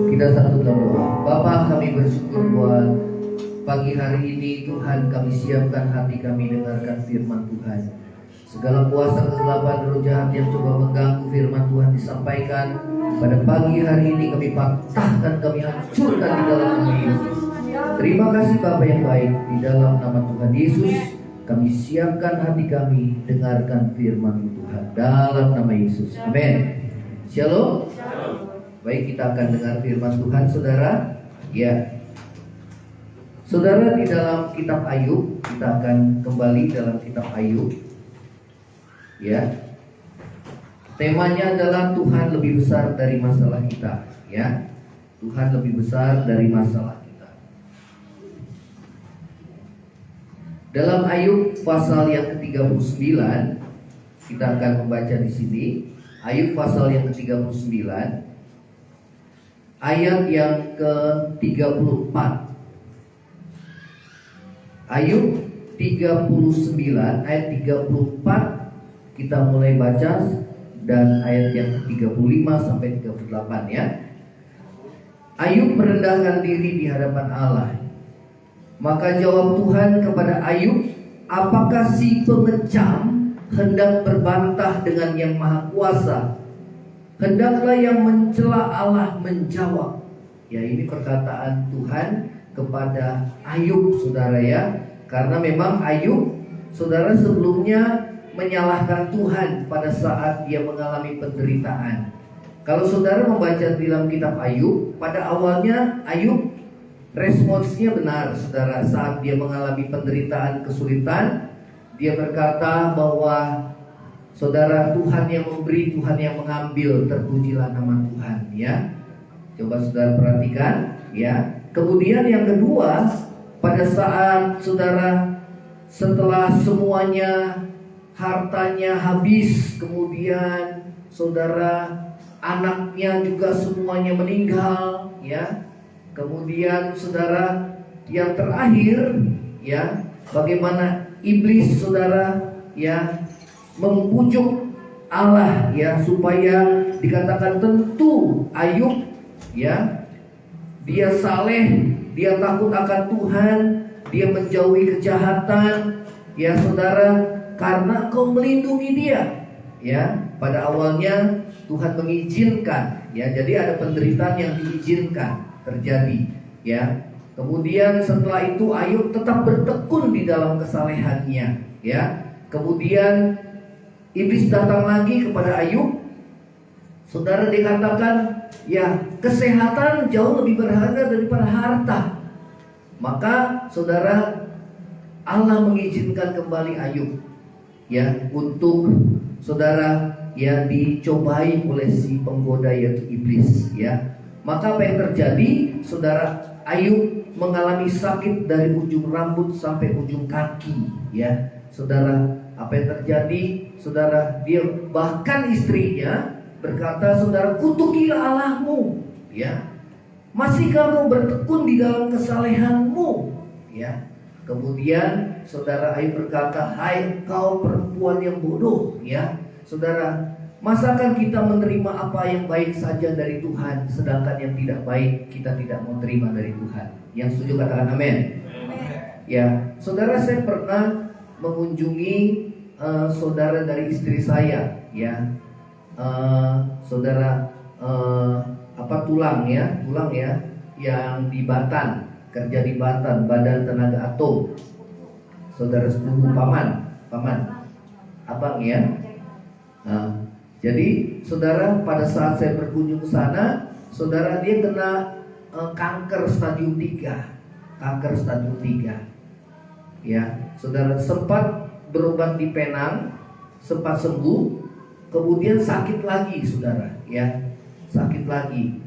Kita satu dalam doa. Bapa, kami bersyukur buat pagi hari ini Tuhan, kami siapkan hati kami dengarkan firman Tuhan. Segala kuasa kegelapan roh jahat yang coba mengganggu firman Tuhan disampaikan pada pagi hari ini, kami patahkan, kami hancurkan di dalam nama Yesus. Terima kasih Bapa yang baik, di dalam nama Tuhan Yesus kami siapkan hati kami dengarkan firman Tuhan dalam nama Yesus. Amin. Shalom. Baik, kita akan dengar firman Tuhan, saudara. Ya, saudara, di dalam kitab Ayub, kita akan kembali dalam kitab Ayub. Ya, temanya adalah Tuhan lebih besar dari masalah kita. Ya, Tuhan lebih besar dari masalah kita. Dalam Ayub pasal yang ke-39, kita akan membaca di sini. Ayub pasal yang ke-39, ayat yang ke-34. Ayub 39 ayat 34 kita mulai baca, dan ayat yang ke-35 sampai 38 ya. Ayub merendahkan diri di hadapan Allah. Maka jawab Tuhan kepada Ayub, apakah si pengecam hendak berbantah dengan yang maha kuasa? Hendaklah yang mencela Allah menjawab. Ya, ini perkataan Tuhan kepada Ayub, saudara ya. Karena memang Ayub, saudara, sebelumnya menyalahkan Tuhan pada saat dia mengalami penderitaan. Kalau saudara membaca dalam kitab Ayub, pada awalnya Ayub responsnya benar, saudara. Saat dia mengalami penderitaan, kesulitan, dia berkata bahwa, saudara, Tuhan yang memberi, Tuhan yang mengambil, terpujilah nama Tuhan ya. Coba saudara perhatikan ya. Kemudian yang kedua, pada saat saudara setelah semuanya hartanya habis, kemudian saudara anaknya juga semuanya meninggal ya. Kemudian saudara yang terakhir ya, bagaimana iblis, saudara ya, membujuk Allah ya, supaya dikatakan tentu Ayub ya, dia saleh, dia takut akan Tuhan, dia menjauhi kejahatan ya, saudara, karena Engkau melindungi dia ya. Pada awalnya Tuhan mengizinkan ya, jadi ada penderitaan yang diizinkan terjadi ya. Kemudian setelah itu Ayub tetap bertekun di dalam kesalehannya ya. Kemudian iblis datang lagi kepada Ayub. Saudara, dikatakan ya, kesehatan jauh lebih berharga daripada harta. Maka saudara, Allah mengizinkan kembali Ayub ya, untuk saudara ya dicobai oleh si penggoda yaitu iblis ya. Maka apa yang terjadi, saudara? Ayub mengalami sakit dari ujung rambut sampai ujung kaki ya, saudara. Apa yang terjadi, saudara? Dia bahkan istrinya berkata, saudara, kutukilah Allahmu ya, masihkah kau bertekun di dalam kesalehanmu ya. Kemudian saudara, Ayub berkata, hai kau perempuan yang bodoh ya. Saudara, masakan kita menerima apa yang baik saja dari Tuhan, sedangkan yang tidak baik kita tidak mau terima dari Tuhan? Yang setuju katakan amin. Ya, saudara, saya pernah mengunjungi saudara dari istri saya ya, saudara, tulang ya, yang di Batan, kerja di Batan, Badan Tenaga Atom. Saudara sepupu paman abang ya. Jadi saudara, pada saat saya berkunjung ke sana, saudara, dia kena kanker stadium 3. Kanker stadium 3 ya. Saudara, sempat berobat di Penang, sempat sembuh, kemudian sakit lagi, saudara ya, sakit lagi.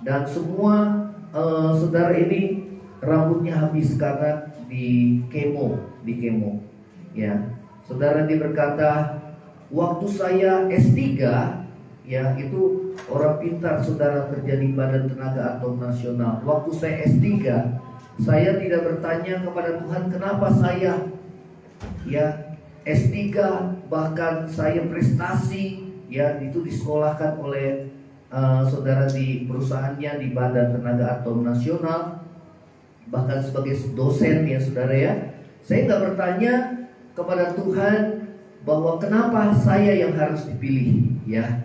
Dan semua saudara ini rambutnya habis karena di kemo ya. Saudara, dia berkata, waktu saya S3 ya, itu orang pintar, saudara, kerja di Badan Tenaga Atom Nasional. Waktu saya S3, saya tidak bertanya kepada Tuhan kenapa saya ya S3, bahkan saya prestasi ya, itu disekolahkan oleh saudara di perusahaannya, di Badan Tenaga Atom Nasional, bahkan sebagai dosen ya saudara ya, saya nggak bertanya kepada Tuhan bahwa kenapa saya yang harus dipilih ya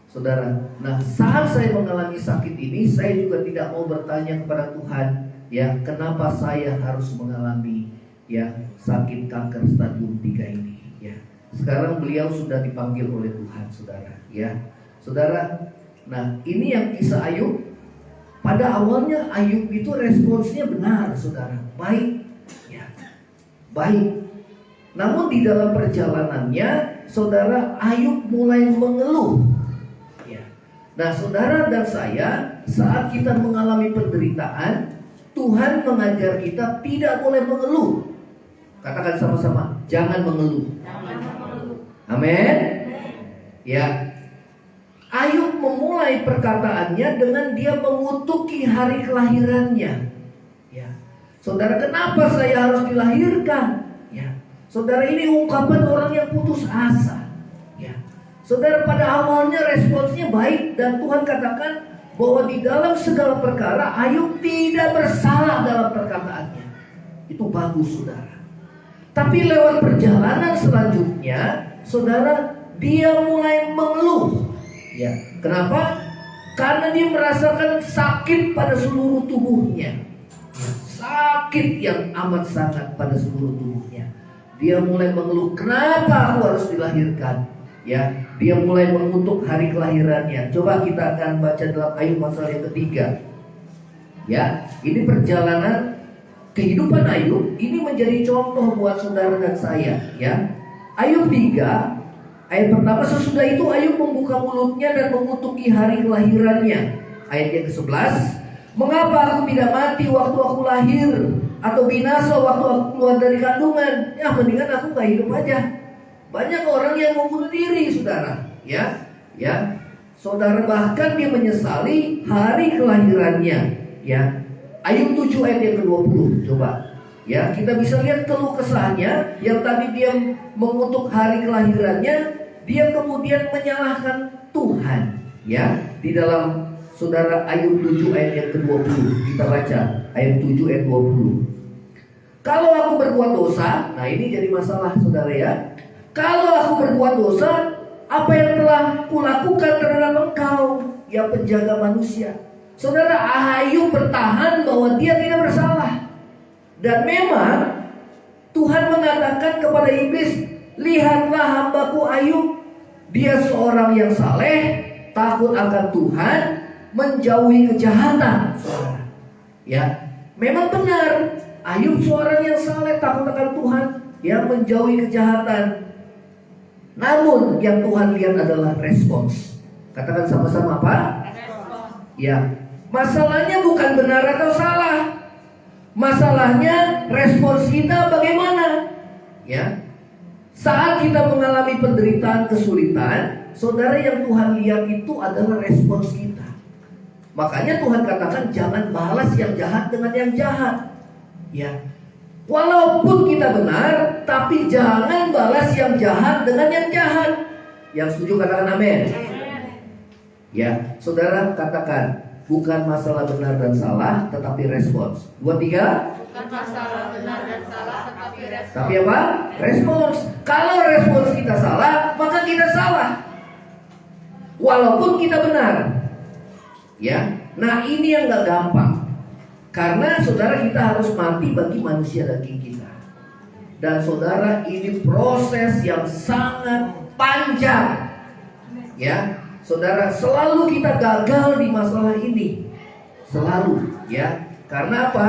saudara. Nah, saat saya mengalami sakit ini, saya juga tidak mau bertanya kepada Tuhan ya, kenapa saya harus mengalami ya sakit kanker stadium 3 ini ya. Sekarang beliau sudah dipanggil oleh Tuhan saudara ya saudara. Nah, ini yang kisah Ayub. Pada awalnya Ayub itu responsnya benar saudara, baik ya, baik. Namun di dalam perjalanannya saudara, Ayub mulai mengeluh ya. Nah saudara dan saya, saat kita mengalami penderitaan, Tuhan mengajar kita tidak boleh mengeluh. Katakan sama-sama, jangan mengeluh. Amin. Ya. Ayub memulai perkataannya dengan dia mengutuki hari kelahirannya. Ya. Saudara, kenapa saya harus dilahirkan? Ya. Saudara, ini ungkapan orang yang putus asa. Ya. Saudara, pada awalnya responsnya baik dan Tuhan katakan bahwa di dalam segala perkara Ayub tidak bersalah dalam perkataannya. Itu bagus saudara. Tapi lewat perjalanan selanjutnya, saudara, dia mulai mengeluh. Ya, kenapa? Karena dia merasakan sakit pada seluruh tubuhnya. Sakit yang amat sangat pada seluruh tubuhnya. Dia mulai mengeluh, kenapa aku harus dilahirkan? Ya, dia mulai mengutuk hari kelahirannya. Coba kita akan baca dalam Ayub pasal yang ketiga. Ya, ini perjalanan kehidupan Ayub. Ini menjadi contoh buat saudara dan saya. Ya, Ayub 3 ayat pertama, sesudah itu Ayub membuka mulutnya dan mengutuki hari kelahirannya. Ayat yang ke-11, mengapa aku tidak mati waktu aku lahir, atau binasa waktu aku keluar dari kandungan? Ya, mendingan aku gak hidup aja. Banyak orang yang mau bunuh diri saudara. Ya, ya, saudara, bahkan dia menyesali hari kelahirannya. Ya, Ayub 7 ayat yang ke-20. Coba ya, kita bisa lihat keluh kesahnya. Yang tadi dia mengutuk hari kelahirannya, dia kemudian menyalahkan Tuhan. Ya, di dalam saudara Ayub 7 ayat yang ke-20. Kita baca ayat 7 ayat 20. Kalau aku berbuat dosa, nah ini jadi masalah saudara ya. Kalau aku berbuat dosa, apa yang telah kulakukan terhadap engkau yang penjaga manusia? Saudara, Ayub bertahan bahwa dia tidak bersalah. Dan memang Tuhan mengatakan kepada iblis, lihatlah hambaku Ayub, dia seorang yang saleh, takut akan Tuhan, menjauhi kejahatan. Saudara, ya, memang benar, Ayub seorang yang saleh, takut akan Tuhan, yang menjauhi kejahatan. Namun yang Tuhan lihat adalah respons. Katakan sama-sama apa? Ya, masalahnya bukan benar atau salah. Masalahnya respons kita bagaimana? Ya. Saat kita mengalami penderitaan, kesulitan, saudara, yang Tuhan lihat itu adalah respons kita. Makanya Tuhan katakan jangan balas yang jahat dengan yang jahat. Ya. Walaupun kita benar, tapi jangan balas yang jahat dengan yang jahat. Yang setuju katakan amin. Ya, saudara, katakan bukan masalah benar dan salah, tetapi respons. 2, 3. Bukan masalah benar dan salah, tetapi respons. Tapi apa? Respons. Kalau respons kita salah, maka kita salah. Walaupun kita benar. Ya. Nah, ini yang gak gampang. Karena saudara, kita harus mati bagi manusia daging kita. Dan saudara, ini proses yang sangat panjang. Ya. Saudara, selalu kita gagal di masalah ini. Selalu, ya. Karena apa?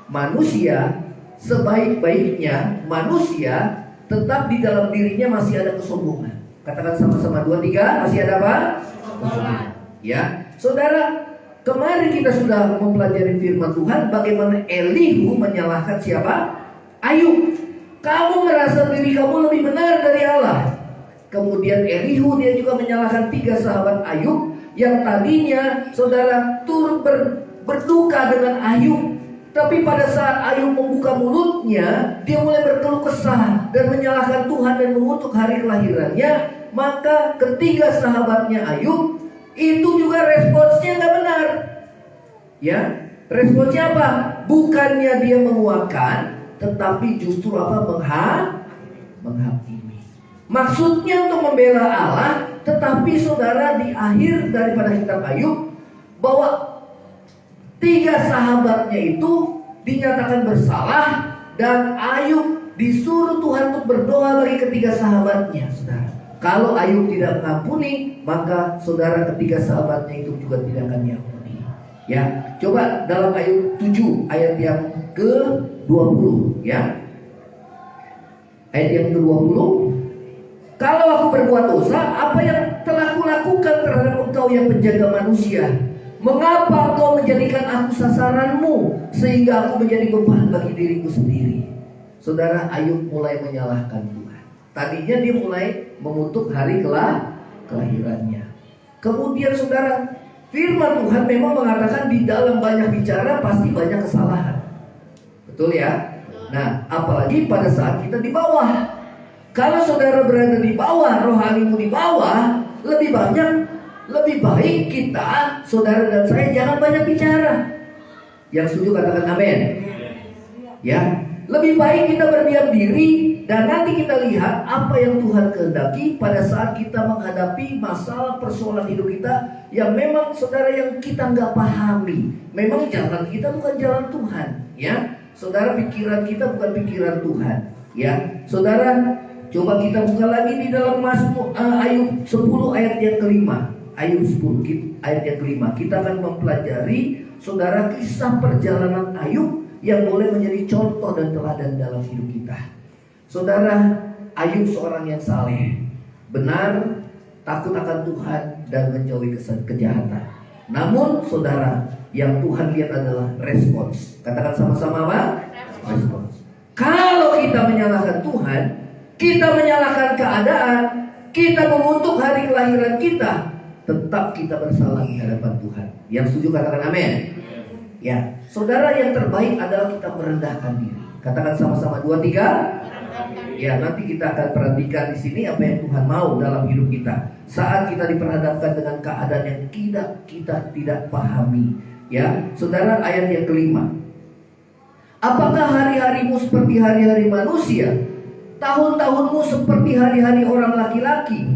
Manusia sebaik-baiknya, manusia tetap di dalam dirinya masih ada kesombongan. Katakan sama-sama, 2, 3, masih ada apa? Kesombongan. Ya. Saudara, kemarin kita sudah mempelajari firman Tuhan bagaimana Elihu menyalahkan siapa? Ayub. Kamu merasa diri kamu lebih benar dari Allah. Kemudian Elihu dia juga menyalahkan 3 sahabat Ayub yang tadinya saudara turut berduka dengan Ayub. Tapi pada saat Ayub membuka mulutnya, dia mulai berkeluh kesah dan menyalahkan Tuhan dan mengutuk hari kelahirannya. Maka ketiga sahabatnya Ayub itu juga responsnya nggak benar. Ya, responsnya apa? Bukannya dia menguatkan, tetapi justru apa? Menghakimi. Maksudnya untuk membela Allah, tetapi saudara di akhir daripada kitab Ayub bahwa 3 sahabatnya itu dinyatakan bersalah dan Ayub disuruh Tuhan untuk berdoa bagi ketiga sahabatnya, saudara. Kalau Ayub tidak mengampuni, maka saudara ketiga sahabatnya itu juga tidak akan diampuni. Ya, coba dalam Ayub 7 ayat yang ke-20 ya. Ayat yang ke-20. Kalau aku berbuat dosa, apa yang telah kulakukan terhadap engkau yang penjaga manusia? Mengapa engkau menjadikan aku sasaranmu sehingga aku menjadi beban bagi diriku sendiri? Saudara, Ayub mulai menyalahkan Tuhan. Tadinya dia mulai mengutuk hari kelahirannya. Kemudian saudara, firman Tuhan memang mengatakan di dalam banyak bicara pasti banyak kesalahan. Betul ya? Nah, apalagi pada saat kita di bawah. Kalau saudara berada di bawah, rohanimu di bawah, lebih baik kita, saudara dan saya, jangan banyak bicara. Yang setuju katakan amin. Ya, lebih baik kita berdiam diri dan nanti kita lihat apa yang Tuhan kehendaki pada saat kita menghadapi masalah persoalan hidup kita yang memang saudara yang kita nggak pahami. Memang jalan kita bukan jalan Tuhan, ya. Saudara, pikiran kita bukan pikiran Tuhan, ya. Saudara, coba kita buka lagi di dalam Ayub 10 ayat yang kelima. Ayub 10 ayat yang kelima. Kita akan mempelajari saudara kisah perjalanan Ayub yang boleh menjadi contoh dan teladan dalam hidup kita. Saudara, Ayub seorang yang saleh, benar, takut akan Tuhan dan menjauhi kejahatan. Namun saudara, yang Tuhan lihat adalah respons. Katakan sama-sama apa? Respons. Kalau kita menyalahkan Tuhan, kita menyalahkan keadaan, kita mengutuk hari kelahiran kita, tetap kita bersalah di hadapan Tuhan. Yang setuju katakan amin. Ya, saudara, yang terbaik adalah kita merendahkan diri. Katakan sama-sama 2, 3. Ya, nanti kita akan perhatikan di sini apa yang Tuhan mau dalam hidup kita saat kita diperhadapkan dengan keadaan yang kita tidak pahami. Ya, saudara, ayat yang kelima. Apakah hari-harimu seperti hari-hari manusia? Tahun-tahunmu seperti hari-hari orang laki-laki,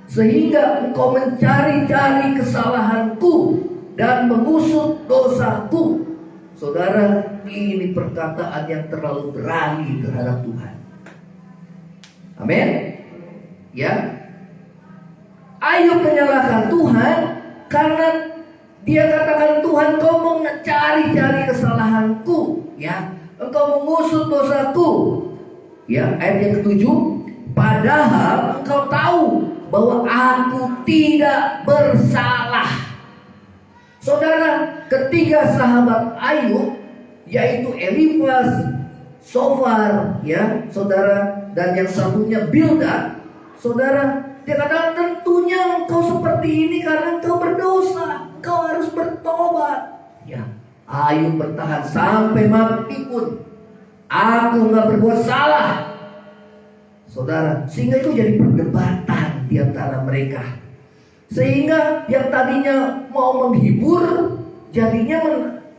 sehingga engkau mencari-cari kesalahanku dan mengusut dosaku. Saudara, ini perkataan yang terlalu berani terhadap Tuhan. Amin. Ya, Ayub menyalahkan Tuhan karena dia katakan, Tuhan, kau mau mencari-cari kesalahanku, ya, engkau mengusut dosaku. Ya, ayat yang ke-7, padahal engkau tahu bahwa aku tidak bersalah. Saudara, ketiga sahabat Ayub, yaitu Elifaz, Sofar, ya, saudara, dan yang satunya Bildad, saudara, dia katakan, tentunya engkau seperti ini karena engkau berdosa, engkau harus bertobat. Ya, Ayub bertahan sampai mati pun, aku nggak berbuat salah. Saudara, sehingga itu jadi perdebatan di antara mereka. Sehingga yang tadinya mau menghibur, jadinya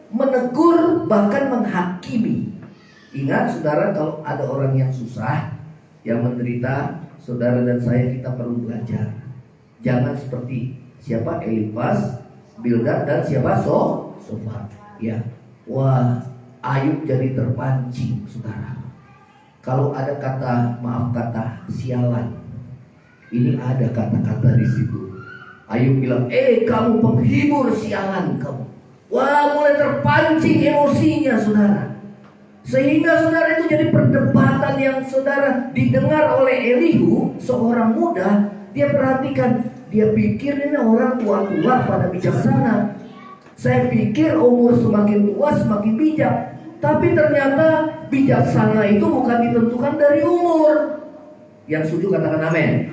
menegur, bahkan menghakimi. Ingat saudara, kalau ada orang yang susah, yang menderita, saudara dan saya, kita perlu belajar. Jangan seperti siapa? Elifaz, Bildad, dan siapa? Sofar. Ya, wah, Ayub jadi terpancing, saudara. Kalau ada kata, maaf kata, sialan, ini ada kata-kata di situ. Ayub bilang, kamu penghibur, sialan kamu. Wah, mulai terpancing emosinya, saudara. Sehingga saudara, itu jadi perdebatan yang saudara didengar oleh Elihu, seorang muda. Dia perhatikan, dia pikir ini orang tua-tua pada bijaksana. Saya pikir umur semakin tua semakin bijak. Tapi ternyata bijaksana itu bukan ditentukan dari umur. Yang setuju katakan amin.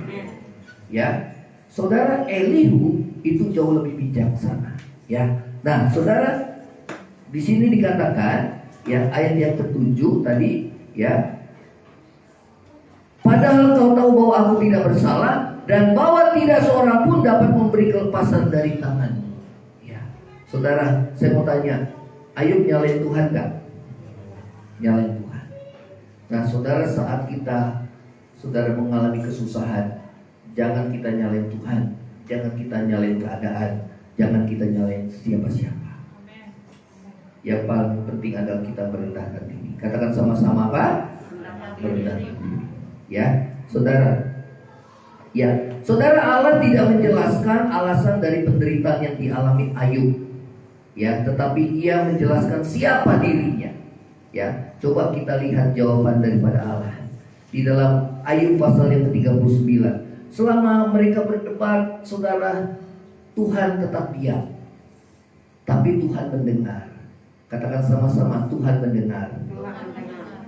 Ya, saudara, Elihu itu jauh lebih bijaksana. Ya, nah saudara, di sini dikatakan, ya, ayat yang ke-7 tadi, ya, padahal kau tahu bahwa aku tidak bersalah dan bahwa tidak seorang pun dapat memberi kelepasan dari tanganmu. Ya, saudara, saya mau tanya, Ayub nyalain Tuhan nggak? Nyalain Tuhan. Nah, saudara, saat saudara mengalami kesusahan, jangan kita nyalain Tuhan, jangan kita nyalain keadaan, jangan kita nyalain siapa-siapa. Yang paling penting adalah kita merendahkan diri. Katakan sama-sama apa? Merendahkan diri. Ya, saudara. Ya, saudara, Allah tidak menjelaskan alasan dari penderitaan yang dialami Ayub. Ya, tetapi Ia menjelaskan siapa dirinya. Ya, coba kita lihat jawaban daripada Allah di dalam Ayub pasal yang ke-39. Selama mereka berdebat, saudara, Tuhan tetap diam. Tapi Tuhan mendengar. Katakan sama-sama, Tuhan mendengar.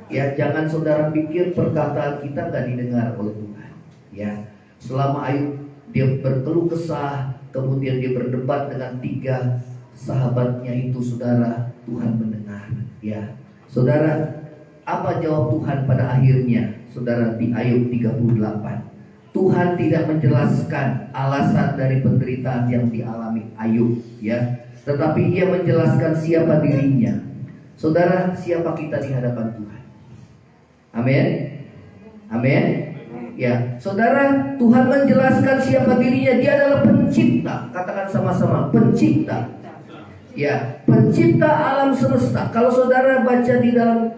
Ya, jangan saudara pikir perkataan kita nggak didengar oleh Tuhan. Ya, selama Ayub dia berkeluh kesah, kemudian dia berdebat dengan 3 sahabatnya itu, saudara, Tuhan mendengar. Ya, saudara, apa jawab Tuhan pada akhirnya? Saudara, di Ayub 38, Tuhan tidak menjelaskan alasan dari penderitaan yang dialami Ayub, ya, tetapi Ia menjelaskan siapa dirinya. Saudara, siapa kita di hadapan Tuhan? Amin. Amin. Ya, saudara, Tuhan menjelaskan siapa dirinya. Dia adalah pencipta. Katakan sama-sama, pencipta. Ya, pencipta alam semesta. Kalau saudara baca di dalam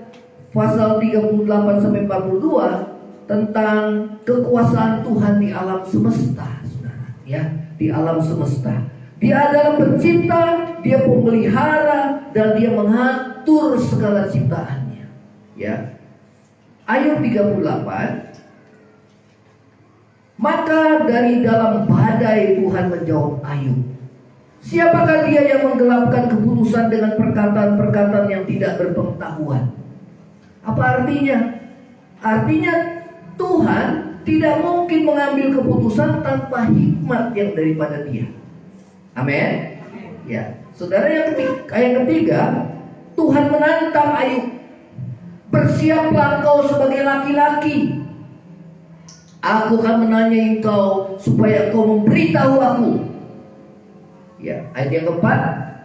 pasal 38 sampai 42 tentang kekuasaan Tuhan di alam semesta, saudara. Ya, di alam semesta. Dia adalah pencipta, dia pemelihara, dan dia mengatur segala ciptaannya. Ya. Ayub 38. Maka dari dalam badai Tuhan menjawab Ayub. Siapakah dia yang menggelapkan keputusan dengan perkataan-perkataan yang tidak berpengetahuan? Apa artinya? Artinya Tuhan tidak mungkin mengambil keputusan tanpa hikmat yang daripada Dia. Amin. Ya, saudara, yang ketiga, Tuhan menantang Ayub. Bersiaplah engkau sebagai laki-laki. Aku akan menanyai engkau supaya engkau memberitahu aku. Ya, ayat yang keempat,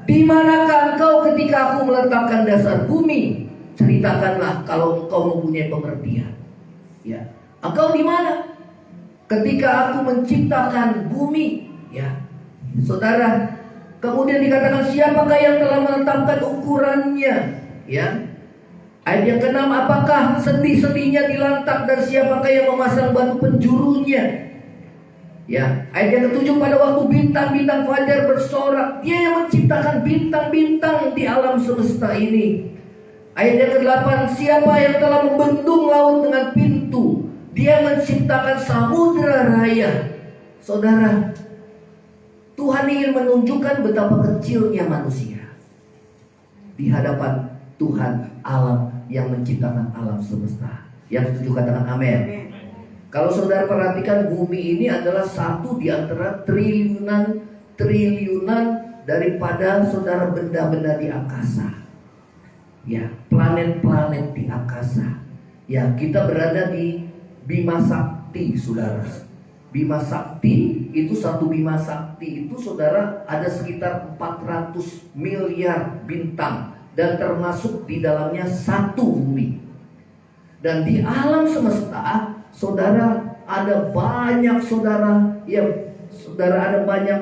di manakah engkau ketika aku meletakkan dasar bumi? Ceritakanlah kalau engkau mempunyai pengertian. Ya, engkau di mana ketika aku menciptakan bumi? Ya, saudara, kemudian dikatakan siapakah yang telah menetapkan ukurannya? Ya. Ayat yang ke-6, apakah sendi-sendinya dilantak dan siapakah yang memasang batu penjurunya? Ya, ayat yang ke-7, pada waktu bintang-bintang fajar bersorak, Dia yang menciptakan bintang-bintang di alam semesta ini. Ayat yang ke-8, siapa yang telah membendung laut dengan pintu? Dia menciptakan samudera raya. Saudara, Tuhan ingin menunjukkan betapa kecilnya manusia di hadapan Tuhan Allah yang menciptakan alam semesta. Yang setuju katakan amin. Kalau saudara perhatikan, bumi ini adalah satu di antara triliunan daripada saudara benda-benda di angkasa. Ya, planet-planet di angkasa. Ya, kita berada di Bima Sakti, saudara. Bima Sakti itu, satu Bima Sakti itu, saudara, ada sekitar 400 miliar bintang. Dan termasuk di dalamnya satu bumi. Dan di alam semesta, saudara, ada banyak saudara yang ada banyak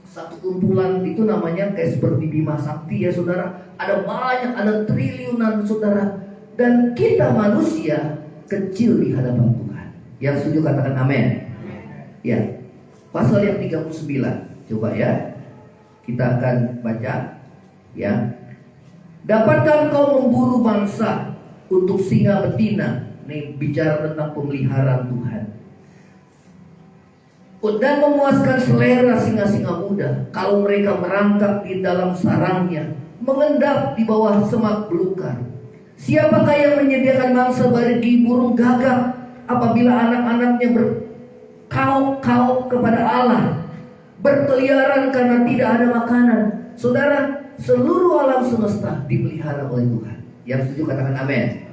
satu kumpulan itu namanya kayak seperti Bima Sakti, ya saudara. Ada banyak, ada triliunan, saudara. Dan kita manusia kecil di hadapan Tuhan. Yang setuju katakan amin. Ya, pasal yang 39, coba ya, kita akan baca. Ya, dapatkah kau memburu mangsa untuk singa betina? Ini bicara tentang pemeliharaan Tuhan. Dan memuaskan selera singa-singa muda kalau mereka merangkak di dalam sarangnya, mengendap di bawah semak belukar. Siapakah yang menyediakan mangsa bagi burung gagak apabila anak-anaknya berkauk-kauk kepada Allah, berkeliaran karena tidak ada makanan? Saudara, seluruh alam semesta dipelihara oleh Tuhan. Yang setuju katakan amin.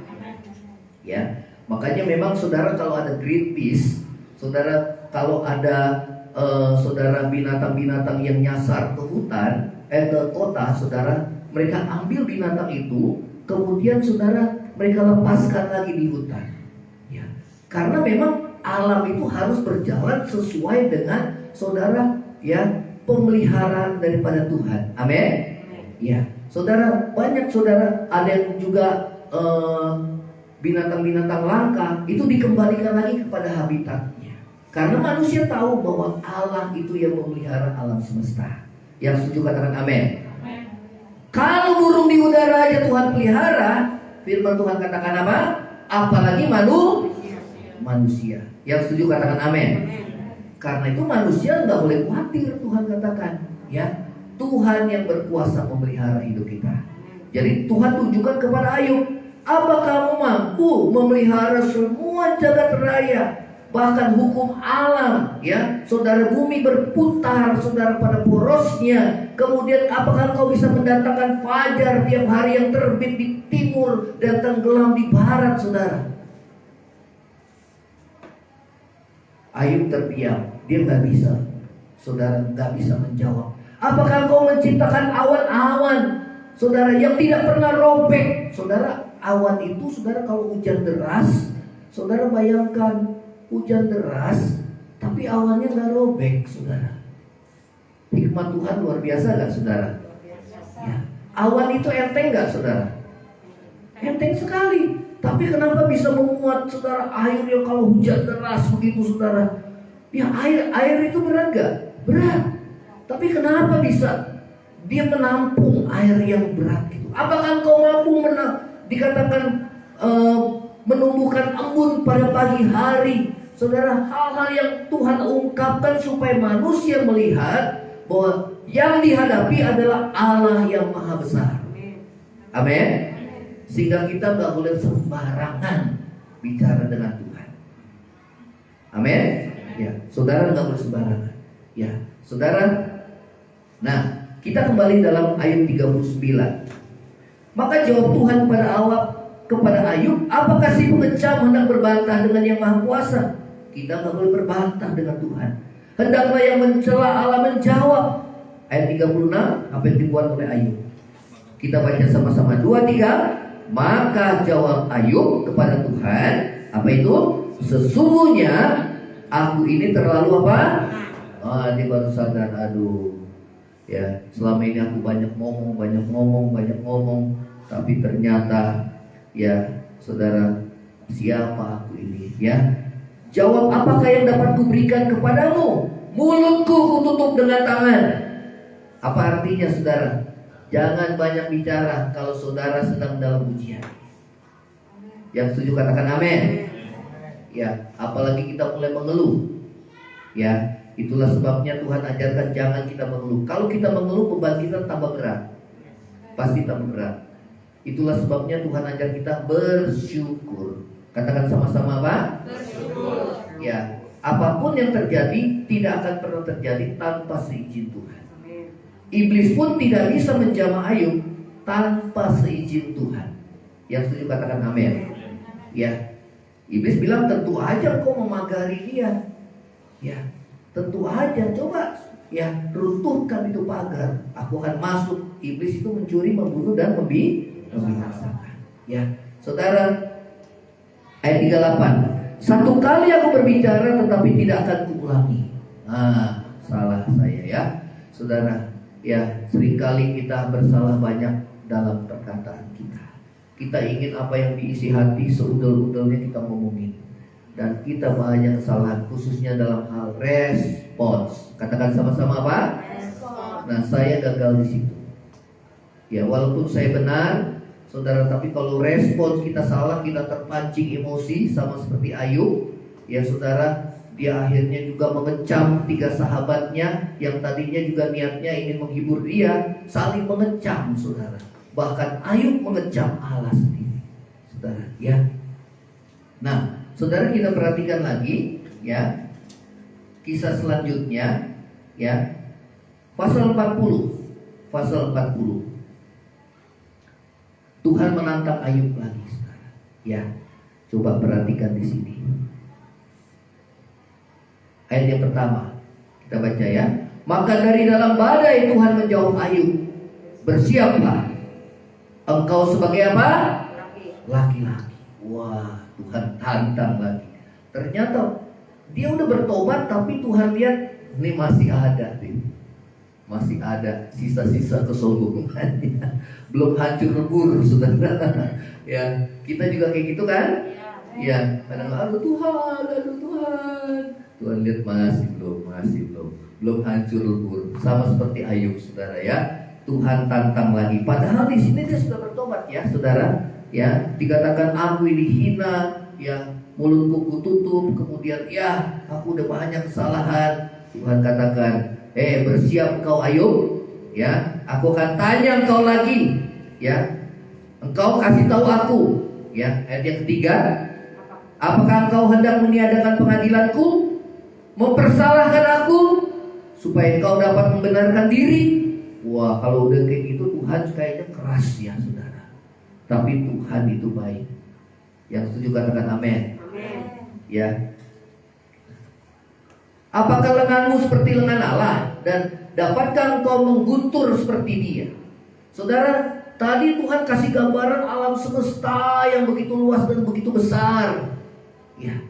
Ya, makanya memang saudara, kalau ada Greenpeace Saudara, kalau ada saudara binatang-binatang yang nyasar ke hutan, ke kota, saudara, mereka ambil binatang itu, kemudian saudara mereka lepaskan lagi di hutan. Ya, karena memang alam itu harus berjalan sesuai dengan saudara, ya, pemeliharaan daripada Tuhan. Amin. Ya, saudara, banyak saudara, ada yang juga binatang-binatang langka itu dikembalikan lagi kepada habitatnya. Karena manusia tahu bahwa Allah itu yang memelihara alam semesta. Yang setuju katakan amin. Kalau burung di udara aja Tuhan pelihara, firman Tuhan katakan apa? Apalagi manusia. Yang setuju katakan amin. Karena itu manusia nggak boleh khawatir, Tuhan katakan, ya, Tuhan yang berkuasa memelihara hidup kita. Jadi Tuhan tunjukkan kepada Ayub, apa kamu mampu memelihara semua jagat raya, bahkan hukum alam, ya, saudara, bumi berputar, saudara, pada porosnya. Kemudian apakah kau bisa mendatangkan fajar tiap hari yang terbit di timur dan tenggelam di barat, saudara? Ayub terdiam, dia nggak bisa, saudara, nggak bisa menjawab. Apakah kau menciptakan awan-awan, saudara, yang tidak pernah robek? Saudara, awan itu, saudara, kalau hujan deras, saudara bayangkan hujan deras, tapi awannya nggak robek, saudara. Hikmat Tuhan luar biasa nggak, saudara? Ya. Awan itu enteng nggak, saudara? Enteng sekali. Tapi kenapa bisa memuat, saudara, air yang kalau hujan deras begitu, saudara? Ya, air itu berat nggak? Berat. Tapi kenapa bisa dia menampung air yang berat itu? Apakah kau mampu dikatakan menumbuhkan embun pada pagi hari? Saudara, hal-hal yang Tuhan ungkapkan supaya manusia melihat bahwa yang dihadapi adalah Allah yang maha besar. Amin. Sehingga kita nggak boleh sembarangan bicara dengan Tuhan. Amin. Ya, saudara, nggak boleh sembarangan. Ya, saudara. Nah, kita kembali dalam ayat 39. Maka jawab Tuhan kepada Ayub, apakah si pengecam hendak berbantah dengan yang maha kuasa? Kita nggak boleh berbantah dengan Tuhan. Hendaklah yang mencela Allah menjawab. Ayat 36, apa yang dibuat oleh Ayub? Kita baca sama-sama, 2, 3. Maka jawab Ayub kepada Tuhan, apa itu? Sesungguhnya aku ini terlalu apa? Dia baru sadar, aduh, ya, selama ini aku banyak ngomong, tapi ternyata, ya, saudara, siapa aku ini, ya? Jawab, apakah yang dapat kuberikan kepadamu? Mulutku kututup dengan tangan. Apa artinya, saudara? Jangan banyak bicara kalau saudara sedang dalam ujian. Yang setuju katakan amin. Ya, apalagi kita mulai mengeluh. Ya, itulah sebabnya Tuhan ajarkan jangan kita mengeluh. Kalau kita mengeluh, beban kita tambah berat. Pasti tambah berat. Itulah sebabnya Tuhan ajar kita bersyukur. Katakan sama-sama apa? Bersyukur. Ya, apapun yang terjadi tidak akan pernah terjadi tanpa seizin Tuhan. Iblis pun tidak bisa menjamah Ayub tanpa seizin Tuhan. Yang setuju katakan amin. Ya, iblis bilang tentu aja kau memagari dia. Ya, tentu aja, coba, ya, runtuhkan itu pagar, aku akan masuk. Iblis itu mencuri, membunuh, dan membinasakan. Ya, saudara, ayat 38. Satu kali aku berbicara tetapi tidak akan kuulangi. Salah saya, ya, saudara. Ya, seringkali kita bersalah banyak dalam perkataan kita. Kita ingin apa yang diisi hati seudel-udelnya kita ngomongin. Dan kita banyak kesalahan, khususnya dalam hal respons. Katakan sama-sama apa? Respons. Nah, saya gagal di situ. Ya, walaupun saya benar, saudara, tapi kalau respons kita salah, kita terpancing emosi sama seperti Ayub. Ya, saudara, dia akhirnya juga mengecam 3 sahabatnya yang tadinya juga niatnya ingin menghibur dia, saling mengecam, saudara. Bahkan Ayub mengecam Allah sendiri, saudara, ya. Nah, saudara, kita perhatikan lagi, ya, kisah selanjutnya, ya, pasal 40. Tuhan menantang Ayub lagi, saudara. Ya, coba perhatikan di sini. Ayat yang pertama kita baca ya. Maka dari dalam badai Tuhan menjawab Ayub, bersiaplah engkau sebagai apa? Laki-laki. Wah, Tuhan tantang lagi. Ternyata dia udah bertobat, tapi Tuhan lihat ini masih ada nih. Masih ada sisa-sisa kesombongannya. Belum hancur lebur, saudara. Ya, kita juga kayak gitu kan? Ya, kadang aduh Tuhan. Tuhan lihat masih belum hancur lebur. Sama seperti Ayub, saudara ya. Tuhan tantang lagi. Padahal di sini dia sudah bertobat ya, saudara. Ya, dikatakan aku ini hina, ya, mulutku kututup, kemudian ya, aku udah banyak kesalahan. Tuhan katakan, bersiap engkau Ayub, ya, aku akan tanya engkau lagi, ya, engkau kasih tahu aku, ya. Ayat yang ketiga, apakah engkau hendak meniadakan pengadilanku, mempersalahkan aku, supaya engkau dapat membenarkan diri? Wah, kalau udah kayak gitu Tuhan kayaknya keras ya, saudara. Tapi Tuhan itu baik. Yang setuju katakan amin. Ya. Apakah lenganmu seperti lengan Allah, dan dapatkah engkau mengguntur seperti Dia? Saudara, tadi Tuhan kasih gambaran alam semesta yang begitu luas dan begitu besar. Ya,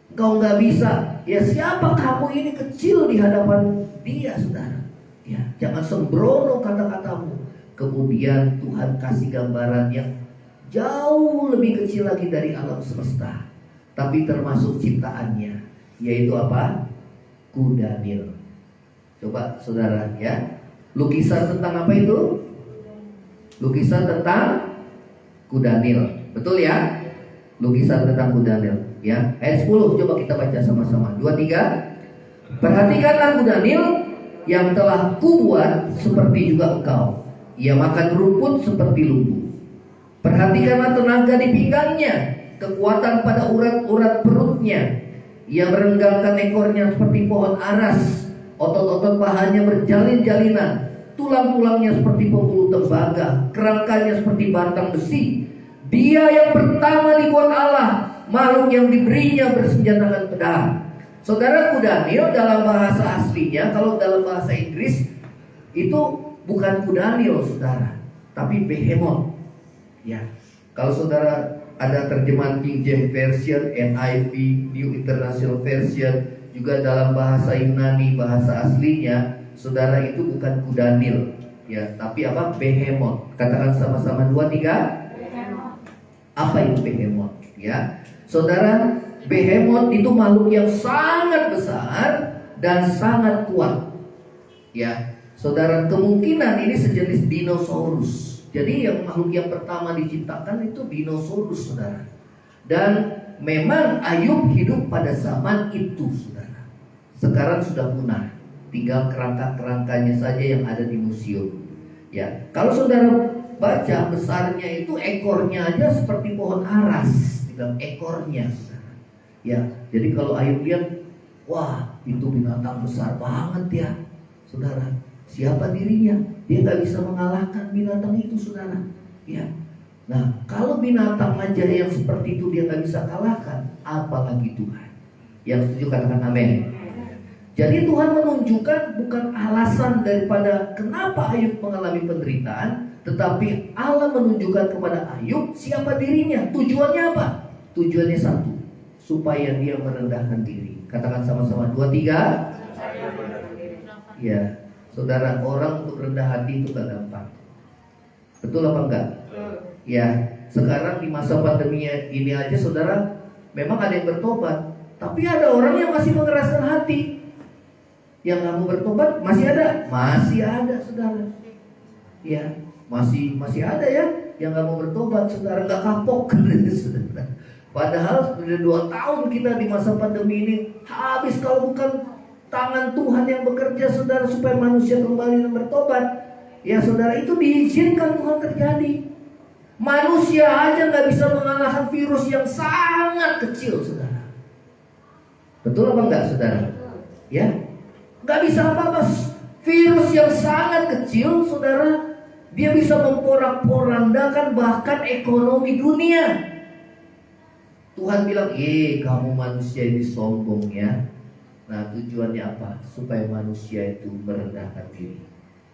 engkau nggak bisa. Ya, siapa kamu ini kecil di hadapan Dia, saudara? Ya, jangan sembrono kata-katamu. Kemudian Tuhan kasih gambaran yang jauh lebih kecil lagi dari alam semesta, tapi termasuk ciptaannya, yaitu apa? Kuda Nil. Coba saudara ya, lukisan tentang apa itu? Lukisan tentang kuda Nil. Betul ya? Lukisan tentang kuda Nil ya. Ayat 10 coba kita baca sama-sama. 2, 3. Perhatikanlah kuda Nil yang telah kubuat seperti juga engkau. Ia makan rumput seperti lumbu. Perhatikanlah tenaga di pinggangnya, kekuatan pada urat-urat perutnya. Ia merenggangkan ekornya seperti pohon aras, otot-otot pahanya berjalin-jalinan, tulang-tulangnya seperti pembuluh tembaga, kerangkanya seperti batang besi. Dia yang pertama dibuat Allah, makhluk yang diberinya bersenjatakan pedang. Saudara, kuda Nil dalam bahasa aslinya, kalau dalam bahasa Inggris itu bukan kuda Nil, saudara, tapi behemoth. Ya, kalau saudara ada terjemahan King James Version, NIV, New International Version, juga dalam bahasa Yunani, bahasa aslinya, saudara, itu bukan kuda Nil, ya, tapi apa? Behemoth. Katakan sama-sama 2, 3. Behemoth. Apa itu behemoth? Ya, saudara, behemoth itu makhluk yang sangat besar dan sangat kuat. Ya, saudara, kemungkinan ini sejenis dinosaurus. Jadi yang makhluk yang pertama diciptakan itu dinosaurus, saudara. Dan memang Ayub hidup pada zaman itu, saudara. Sekarang sudah punah, tinggal kerangka-kerangkanya saja yang ada di museum. Ya, kalau saudara baca besarnya itu ekornya aja seperti pohon aras, tinggal ekornya, saudara. Ya, jadi kalau Ayub lihat, wah, itu binatang besar banget ya, saudara. Siapa dirinya? Dia nggak bisa mengalahkan binatang itu, saudara. Ya. Nah, kalau binatang aja yang seperti itu dia nggak bisa kalahkan, apalagi Tuhan. Yang setuju katakan amin. Jadi Tuhan menunjukkan bukan alasan daripada kenapa Ayub mengalami penderitaan, tetapi Allah menunjukkan kepada Ayub siapa dirinya. Tujuannya apa? Tujuannya satu, supaya dia merendahkan diri. Katakan sama-sama 2, 3. Ya. Saudara, orang untuk rendah hati itu gak gampang. Betul apa enggak? Ya, sekarang di masa pandemi ini aja, saudara, memang ada yang bertobat, tapi ada orang yang masih mengeraskan hati. Yang gak mau bertobat masih ada, saudara. Ya, masih ada ya yang gak mau bertobat, saudara, gak kapok. Saudara. Padahal sudah 2 tahun kita di masa pandemi ini, habis kalau bukan tangan Tuhan yang bekerja, saudara, supaya manusia kembali dan bertobat. Ya, saudara, itu diizinkan Tuhan terjadi. Manusia aja gak bisa mengalahkan virus yang sangat kecil, saudara. Betul apa enggak, saudara? Ya, gak bisa apa-apa. Virus yang sangat kecil, saudara, dia bisa memporak-porandakan bahkan ekonomi dunia. Tuhan bilang, kamu manusia ini sombong ya. Nah, tujuannya apa? Supaya manusia itu merendahkan diri.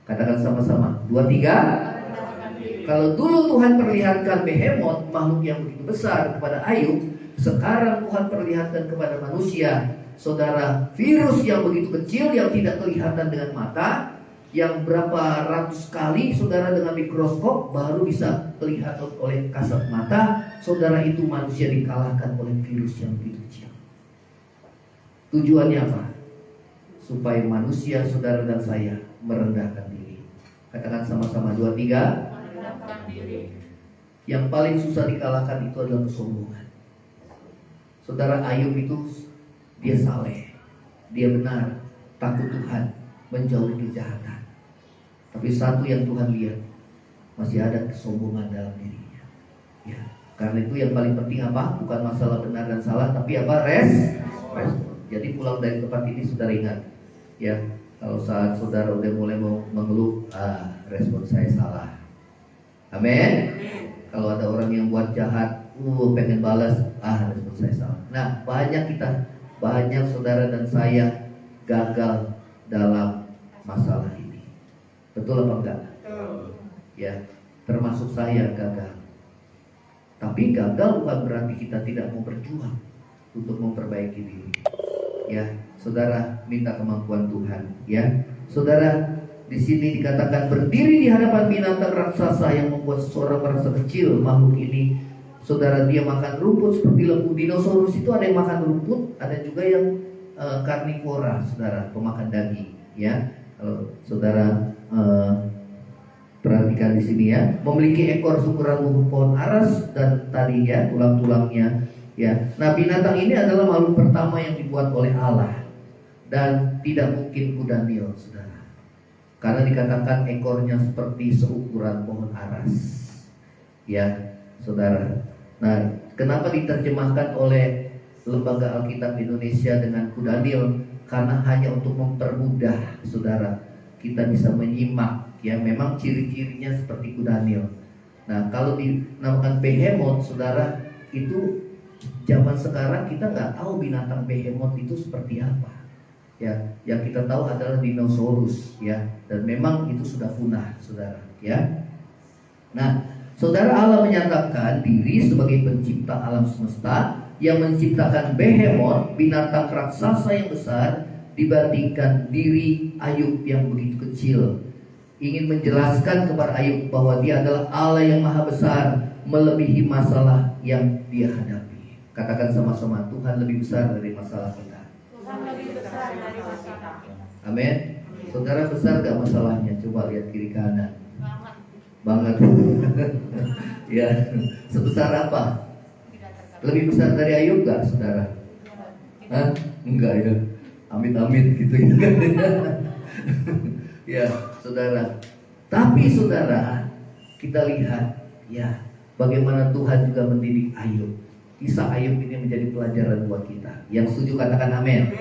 Katakan sama-sama, 2, 3. Kalau dulu Tuhan perlihatkan Behemoth, makhluk yang begitu besar, kepada Ayub, sekarang Tuhan perlihatkan kepada manusia, saudara, virus yang begitu kecil yang tidak kelihatan dengan mata, yang berapa ratus kali saudara dengan mikroskop baru bisa kelihatan oleh kasat mata, saudara, itu manusia dikalahkan oleh virus yang begitu kecil. Tujuannya apa? Supaya manusia, saudara dan saya, merendahkan diri. Katakan sama-sama, 2, 3. Merendahkan diri. Yang paling susah dikalahkan itu adalah kesombongan. Saudara, Ayub itu dia saleh, dia benar, takut Tuhan, menjauhi kejahatan. Tapi satu yang Tuhan lihat, masih ada kesombongan dalam dirinya. Ya, karena itu yang paling penting apa? Bukan masalah benar dan salah, tapi apa? Respon. Jadi pulang dari tempat ini saudara ingat, ya, kalau saat saudara udah mulai mau mengeluh, respon saya salah. Amin. Kalau ada orang yang buat jahat, pengen balas, respon saya salah. Nah, banyak saudara dan saya gagal dalam masalah ini. Betul apa enggak? Ya, termasuk saya gagal. Tapi gagal bukan berarti kita tidak mau berjuang untuk memperbaiki diri. Ya, saudara, minta kemampuan Tuhan. Ya, saudara, di sini dikatakan berdiri di hadapan binatang raksasa yang membuat seseorang merasa kecil. Makhluk ini, saudara, dia makan rumput seperti lembu. Dinosaurus itu ada yang makan rumput, ada juga yang karnivora, saudara, pemakan daging. Ya, kalau saudara perhatikan di sini ya, memiliki ekor seukuran buah pohon aras dan tadi ya tulang-tulangnya. Ya, nah binatang ini adalah makhluk pertama yang dibuat oleh Allah dan tidak mungkin kuda Nil, saudara, karena dikatakan ekornya seperti seukuran pohon aras. Ya, saudara. Nah, kenapa diterjemahkan oleh Lembaga Alkitab Indonesia dengan kuda Nil? Karena hanya untuk mempermudah, saudara, kita bisa menyimak. Ya, memang ciri-cirinya seperti kuda Nil. Nah, kalau dinamakan Behemoth, saudara, itu zaman sekarang kita nggak tahu binatang Behemoth itu seperti apa. Ya, yang kita tahu adalah dinosaurus, ya, dan memang itu sudah punah, saudara. Ya, nah, saudara, Allah menyatakan diri sebagai pencipta alam semesta yang menciptakan Behemoth, binatang raksasa yang besar, dibandingkan diri Ayub yang begitu kecil. Ingin menjelaskan kepada Ayub bahwa dia adalah Allah yang maha besar, melebihi masalah yang dia hadapi. Katakan sama-sama, Tuhan lebih besar dari masalah kita. Tuhan lebih besar dari masalah. Amin. Saudara, besar gak masalahnya? Coba lihat kiri kanan. Banget. Ya, sebesar apa? Lebih besar dari Ayub gak, saudara? Hah? Enggak ya. Amit-amit gitu ya. Ya, saudara. Tapi saudara, kita lihat ya bagaimana Tuhan juga mendidik Ayub. Kisah Ayub ini menjadi pelajaran buat kita. Yang setuju katakan amin.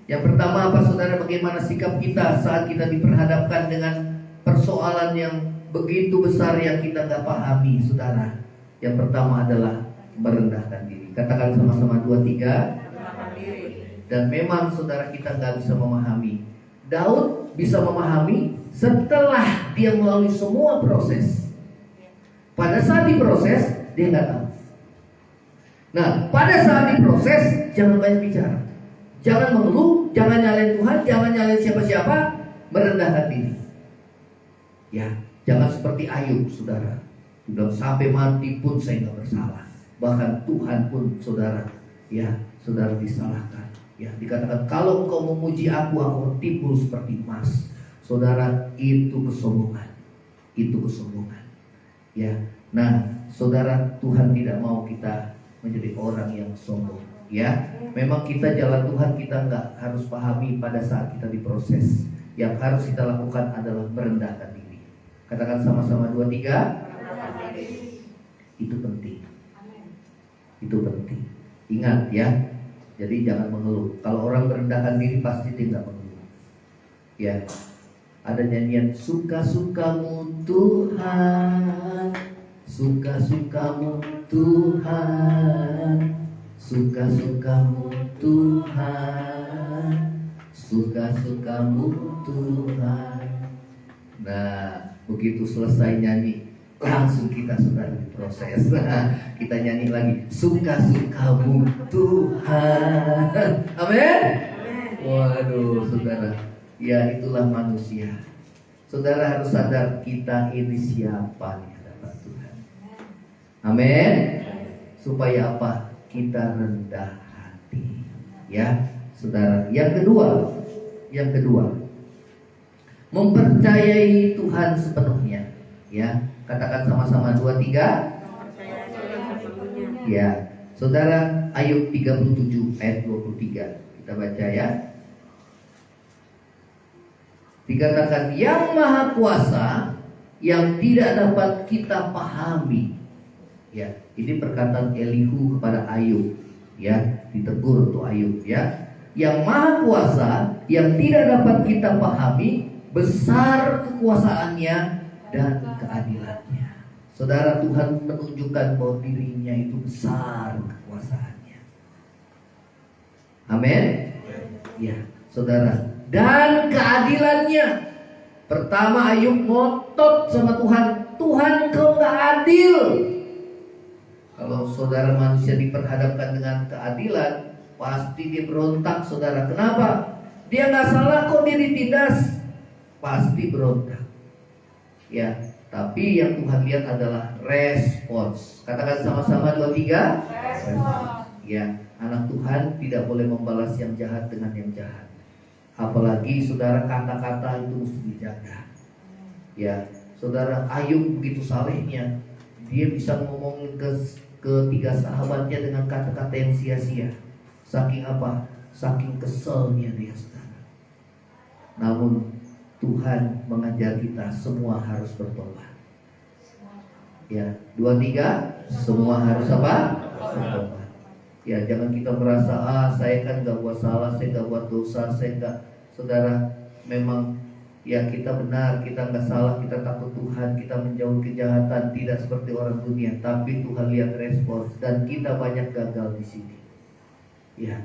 Yang pertama apa, saudara? Bagaimana sikap kita saat kita diperhadapkan dengan persoalan yang begitu besar yang kita gak pahami, saudara. Yang pertama adalah merendahkan diri. Katakan sama-sama, 2, 3. Dan memang saudara, kita gak bisa memahami. Daud bisa memahami setelah dia melalui semua proses. Pada saat diproses, dia gak tahu. Nah, pada saat diproses, jangan banyak bicara, jangan mengeluh, jangan nyalain Tuhan, jangan nyalain siapa-siapa, merendahkan diri. Ya, jangan seperti Ayub, saudara. Bilang sampai mati pun saya nggak bersalah. Bahkan Tuhan pun, saudara, ya, saudara disalahkan. Ya, dikatakan kalau engkau memuji aku timbul seperti emas. Saudara, itu kesombongan, itu kesombongan. Ya, nah, saudara, Tuhan tidak mau kita menjadi orang yang sombong. Ya, memang kita jalan Tuhan kita nggak harus pahami pada saat kita diproses. Yang harus kita lakukan adalah merendahkan diri. Katakan sama-sama, 2, 3. Itu penting. Itu penting. Ingat ya. Jadi jangan mengeluh. Kalau orang merendahkan diri pasti dia nggak mengeluh. Ya, ada nyanyian suka-sukamu Tuhan. Suka-sukamu Tuhan, suka-sukamu Tuhan, suka-sukamu Tuhan. Nah, begitu selesai nyanyi, langsung kita sudah diproses. Kita nyanyi lagi, suka-sukamu Tuhan. Amin. Waduh, saudara, ya itulah manusia. Saudara harus sadar kita ini siapa di hadapan Tuhan. Amin. Supaya apa? Kita rendah hati. Ya, saudara. Yang kedua, mempercayai Tuhan sepenuhnya. Ya, katakan sama-sama 2, 3. Ya, saudara, Ayub 37 ayat 23. Kita baca ya. Dikatakan yang maha kuasa yang tidak dapat kita pahami. Ya, ini perkataan Elihu kepada Ayub. Ya, ditegur untuk Ayub ya. Yang maha kuasa yang tidak dapat kita pahami, besar kekuasaannya dan keadilannya. Saudara, Tuhan menunjukkan bahwa dirinya itu besar kekuasaannya. Amin. Ya, saudara. Dan keadilannya. Pertama Ayub ngotot sama Tuhan. Tuhan, Engkau gak adil. Kalau saudara manusia diperhadapkan dengan keadilan, pasti dia berontak, saudara. Kenapa? Dia gak salah kok, dia ditindas. Pasti berontak. Ya, tapi yang Tuhan lihat adalah respons. Katakan sama-sama 2, 3. Respons. Ya, anak Tuhan tidak boleh membalas yang jahat dengan yang jahat. Apalagi saudara, kata-kata itu mesti dijaga. Ya, saudara, Ayub begitu salehnya, dia bisa ngomongin ketiga sahabatnya dengan kata-kata yang sia-sia. Saking apa? Saking keselnya dia, saudara. Namun Tuhan mengajar kita semua harus bertobat. Ya, 2, 3, semua harus apa? Bertobat. Ya, jangan kita merasa saya kan gak buat salah, saya gak buat dosa, saya gak. Saudara, memang ya kita benar, kita gak salah, kita takut Tuhan, kita menjauhi kejahatan, tidak seperti orang dunia. Tapi Tuhan lihat respons dan kita banyak gagal di sini. Ya,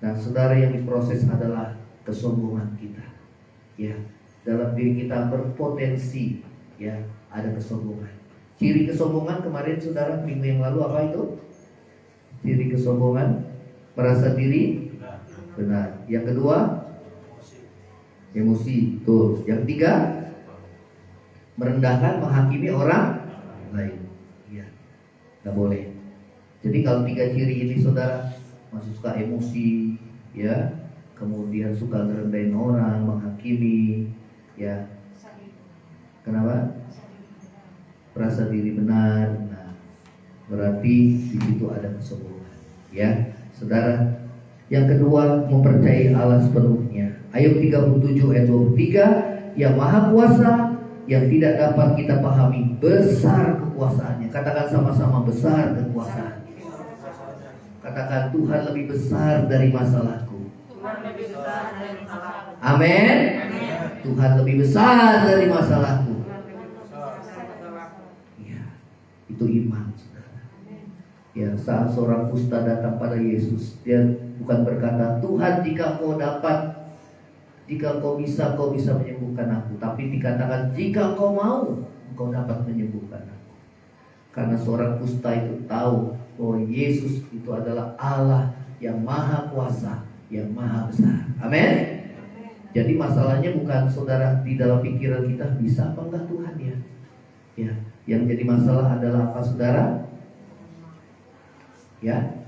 nah saudara, yang diproses adalah kesombongan kita. Ya, dalam diri kita berpotensi ya ada kesombongan. Ciri kesombongan kemarin saudara, minggu yang lalu apa itu? Ciri kesombongan, merasa diri benar. Yang kedua, emosi. Tuh. Yang tiga, merendahkan, menghakimi orang lain. Ya, nggak boleh. Jadi kalau 3 ciri ini saudara, masih suka emosi, ya, kemudian suka ngerendahin orang, menghakimi, ya. Kenapa? Merasa diri benar. Nah, berarti di situ ada kesombongan. Ya, saudara. Yang kedua, mempercayai Allah sepenuhnya. Ayub 37 ayat 23, yang maha kuasa, yang tidak dapat kita pahami, besar kekuasaannya. Katakan sama-sama, besar kekuasaannya. Katakan, Tuhan lebih besar dari masalahku. Amin. Tuhan lebih besar dari masalahku. Ya, itu iman. Ya, saat seorang kusta datang pada Yesus, dia bukan berkata, Tuhan jika kau dapat, jika kau bisa menyembuhkan aku. Tapi dikatakan, jika kau mau, kau dapat menyembuhkan aku. Karena seorang kusta itu tahu bahwa Yesus itu adalah Allah yang maha kuasa, yang maha besar. Amin. Jadi masalahnya bukan saudara di dalam pikiran kita bisa apa enggak Tuhan ya. Ya, yang jadi masalah adalah apa saudara? Ya,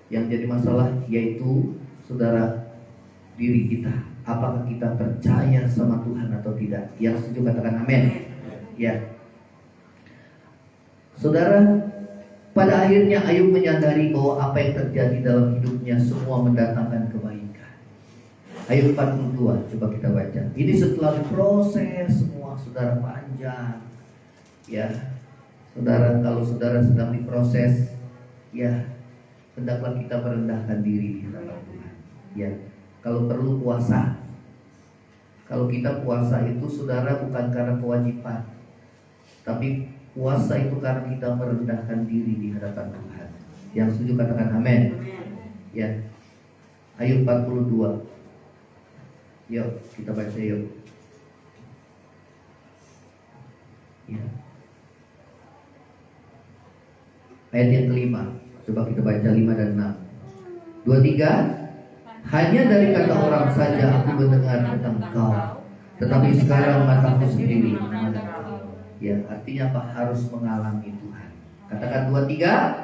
yang jadi masalah yaitu saudara, diri kita. Apakah kita percaya sama Tuhan atau tidak? Yang setuju katakan amin. Ya, saudara, pada akhirnya Ayub menyadari bahwa apa yang terjadi dalam hidupnya semua mendatangkan kebaikan. Ayub 42, coba kita baca. Ini setelah proses semua saudara panjang. Ya, saudara, kalau saudara sedang diproses, ya, hendaklah kita merendahkan diri di hadapan Tuhan. Ya, kalau perlu puasa. Kalau kita puasa itu saudara bukan karena kewajiban, tapi puasa itu karena kita merendahkan diri di hadapan Tuhan. Yang setuju katakan amin. Ya, Ayub 42. Yuk, kita baca yuk. Ya. Ayat yang kelima. Coba kita baca 5 dan 6. 2, 3. Hanya dari kata orang saja aku mendengar tentang kau, tetapi sekarang mataku sendiri memandang kau. Ya, artinya apa? Harus mengalami Tuhan. Katakan 2, 3.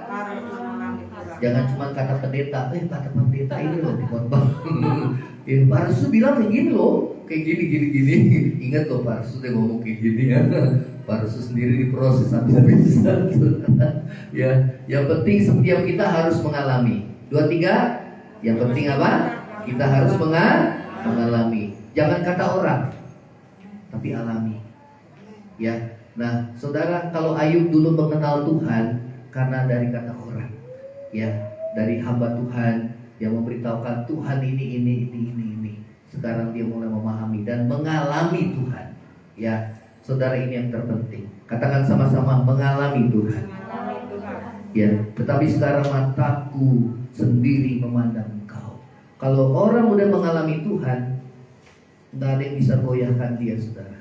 Jangan cuma kata pendeta. Kata pendeta ini loh di khotbah. Ya, Pak Arsu bilang kayak gini loh, kayak gini. Ingat loh Pak Arsu dia ngomong kayak gini ya. Pak Arsu sendiri diproses sampai bisa. Ya, yang penting setiap kita harus mengalami. 2, 3. Yang penting apa? Kita harus mengalami. Jangan kata orang, tapi alami. Ya. Nah, saudara, kalau Ayub dulu mengenal Tuhan karena dari kata orang, ya, dari hamba Tuhan yang memberitahukan Tuhan ini. Sekarang dia mulai memahami dan mengalami Tuhan. Ya, saudara, ini yang terpenting. Katakan sama-sama, mengalami Tuhan. Ya, tetapi sekarang mataku sendiri memandang Engkau. Kalau orang udah mengalami Tuhan, nggak ada yang bisa goyahkan dia, saudara.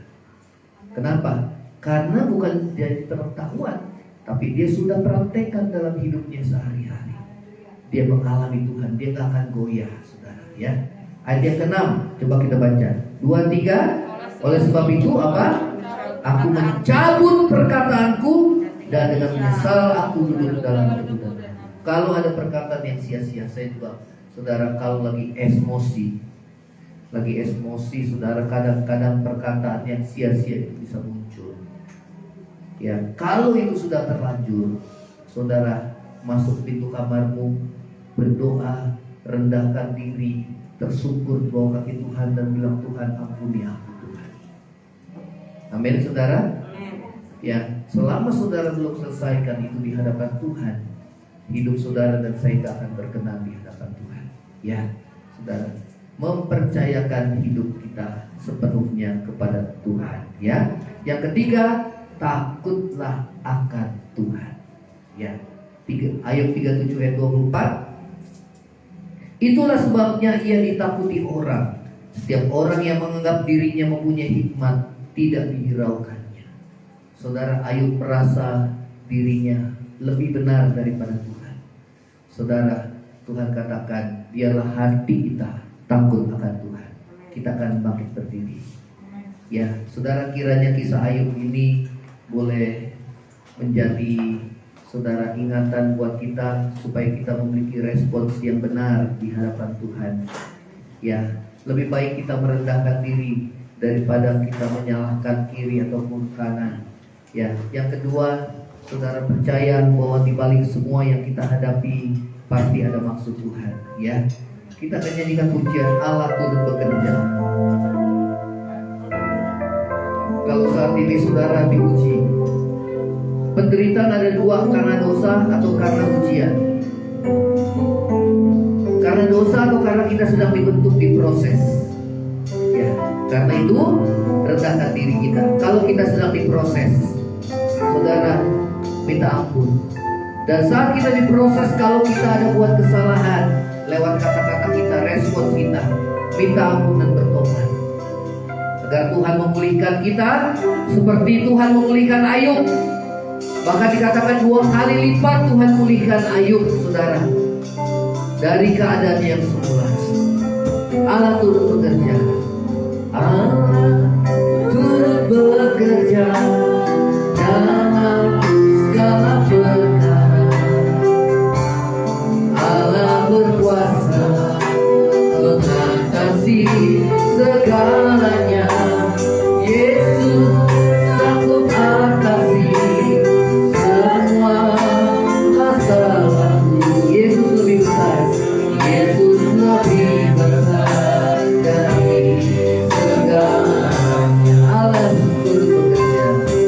Kenapa? Karena bukan jadi pengetahuan, tapi dia sudah praktekkan dalam hidupnya sehari-hari. Dia mengalami Tuhan, dia nggak akan goyah, saudara. Ya. Ayat yang ke-6, coba kita baca. 2, 3. Oleh sebab itu apa? Aku mencabut perkataanku dan dengan menyesal aku duduk dalam kebutaan. Kalau ada perkataan yang sia-sia, saya juga, saudara, kalau lagi emosi, saudara, kadang-kadang perkataan yang sia-sia itu bisa muncul. Ya, kalau itu sudah terlanjur, saudara, masuk pintu kamarmu, berdoa, rendahkan diri, tersungkur di bawah kaki Tuhan dan bilang, Tuhan ampuni aku Tuhan. Amin, saudara. Ya, selama saudara belum selesaikan itu di hadapan Tuhan, hidup saudara dan saya tidak akan berkenan di hadapan Tuhan. Ya, saudara, mempercayakan hidup kita sepenuhnya kepada Tuhan. Ya, yang ketiga, takutlah akan Tuhan. Ya, Ayub 37 ayat 24. Itulah sebabnya ia ditakuti orang. Setiap orang yang menganggap dirinya mempunyai hikmat tidak dihiraukannya. Saudara, Ayub merasa dirinya lebih benar daripada Tuhan. Saudara, Tuhan katakan, biarlah hati kita takut akan Tuhan. Kita akan bangkit berdiri. Ya, saudara, kiranya kisah Ayub ini boleh menjadi, saudara, ingatan buat kita supaya kita memiliki respons yang benar di hadapan Tuhan. Ya, lebih baik kita merendahkan diri daripada kita menyalahkan kiri ataupun kanan. Ya, yang kedua, saudara, percaya bahwa di balik semua yang kita hadapi pasti ada maksud Tuhan. Ya, kita akan nyanyikan pujian Allah turut bekerja. Kalau saat ini saudara diuji, penderitaan ada dua, karena dosa atau karena ujian. Karena dosa atau karena kita sedang dibentuk, diproses. Ya, karena itu rendahkan diri kita. Kalau kita sedang diproses, saudara, minta ampun. Dan saat kita diproses, kalau kita ada buat kesalahan, lewat kata-kata kita, respon kita, minta ampun dan bertobat, agar Tuhan memulihkan kita seperti Tuhan memulihkan Ayub. Bahkan dikatakan 2 kali lipat Tuhan pulihkan Ayub, saudara, dari keadaan yang semula. Allah turut bekerja. Allah turut bekerja dalam segala perkara. Allah berkuasa mengatasi segalanya. Yesus sanggup atasi semua masalah. Yesus lebih besar. Yesus lebih besar dari segalanya. Allah turut bekerja.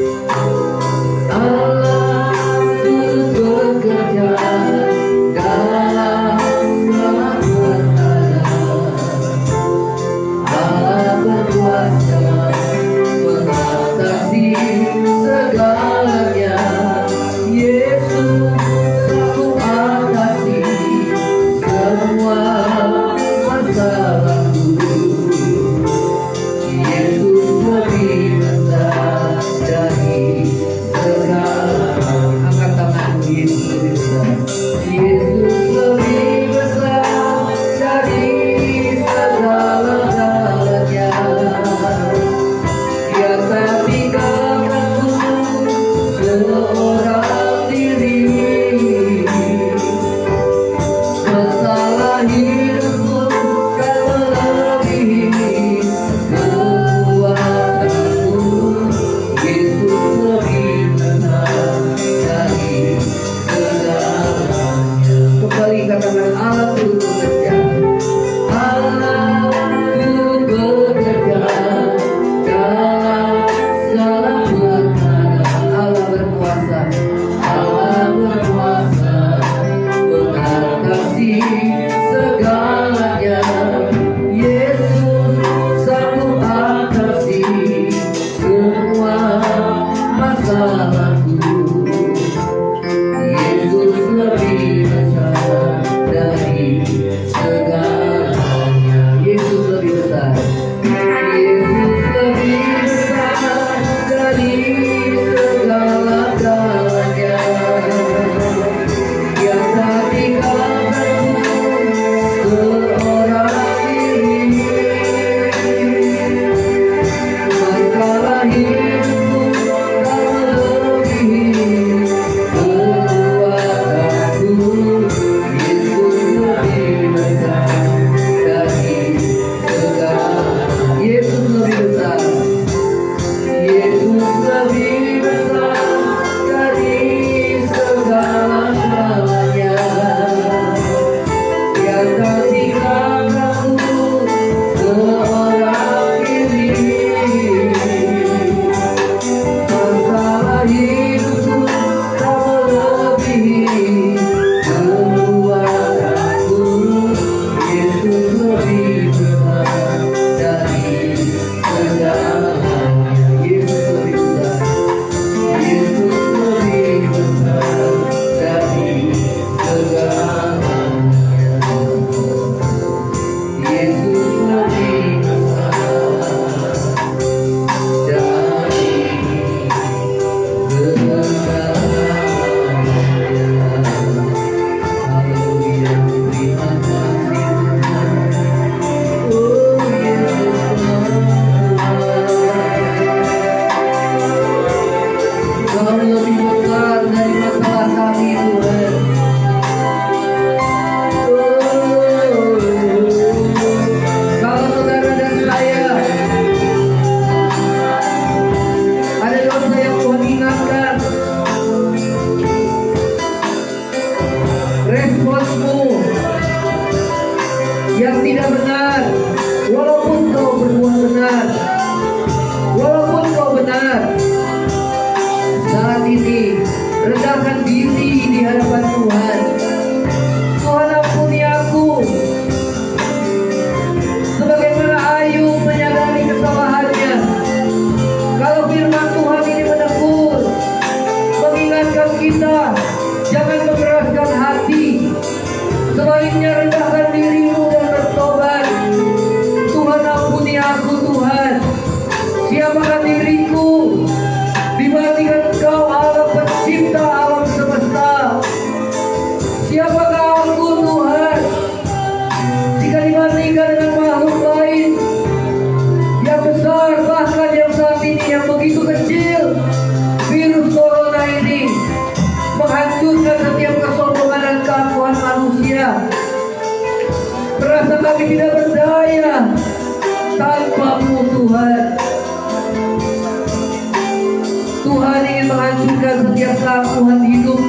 menghancurkan setiap saat Tuhan hidup,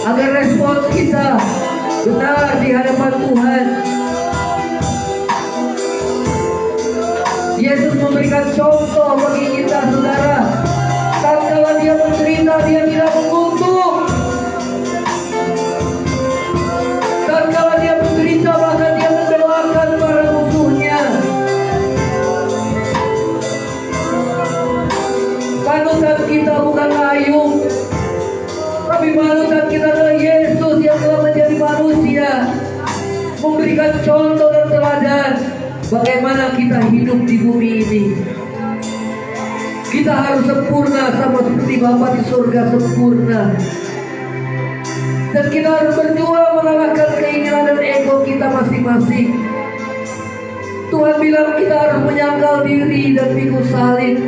agar respons kita benar di hadapan Tuhan. Yesus memberikan contoh bagi kita, saudara. Tatkala dia menderita, dia tidak mengutuk. Tatkala dia menderita, bahkan dia mendoakan para musuhnya. Panutan kita bukanlah Ayub, tapi panutan kita adalah Yesus yang telah menjadi manusia, memberikan contoh dan teladan bagaimana kita hidup di bumi ini. Kita harus sempurna sama seperti Bapa di surga sempurna. Dan kita harus berjuang mengalahkan keinginan dan ego kita masing-masing. Tuhan bilang kita harus menyangkal diri dan pikul salib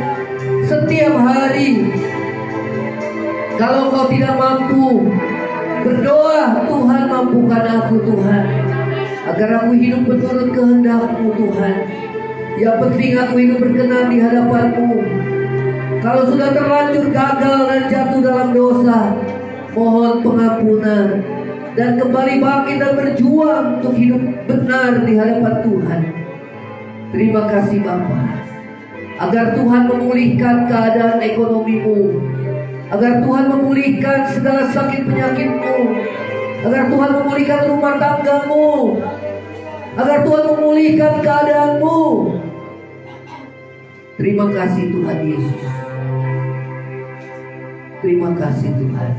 setiap hari. Kalau kau tidak mampu, berdoa, Tuhan mampukan aku Tuhan, agar aku hidup menurut kehendak-Mu Tuhan. Yang penting aku hidup berkenan di hadapan-Mu. Kalau sudah terlanjur gagal dan jatuh dalam dosa, mohon pengampunan dan kembali bangkit dan berjuang untuk hidup benar di hadapan Tuhan. Terima kasih Bapa, agar Tuhan memulihkan keadaan ekonomimu, agar Tuhan memulihkan segala sakit penyakitmu, agar Tuhan memulihkan rumah tanggamu, agar Tuhan memulihkan keadaanmu. Terima kasih Tuhan Yesus. Terima kasih Tuhan.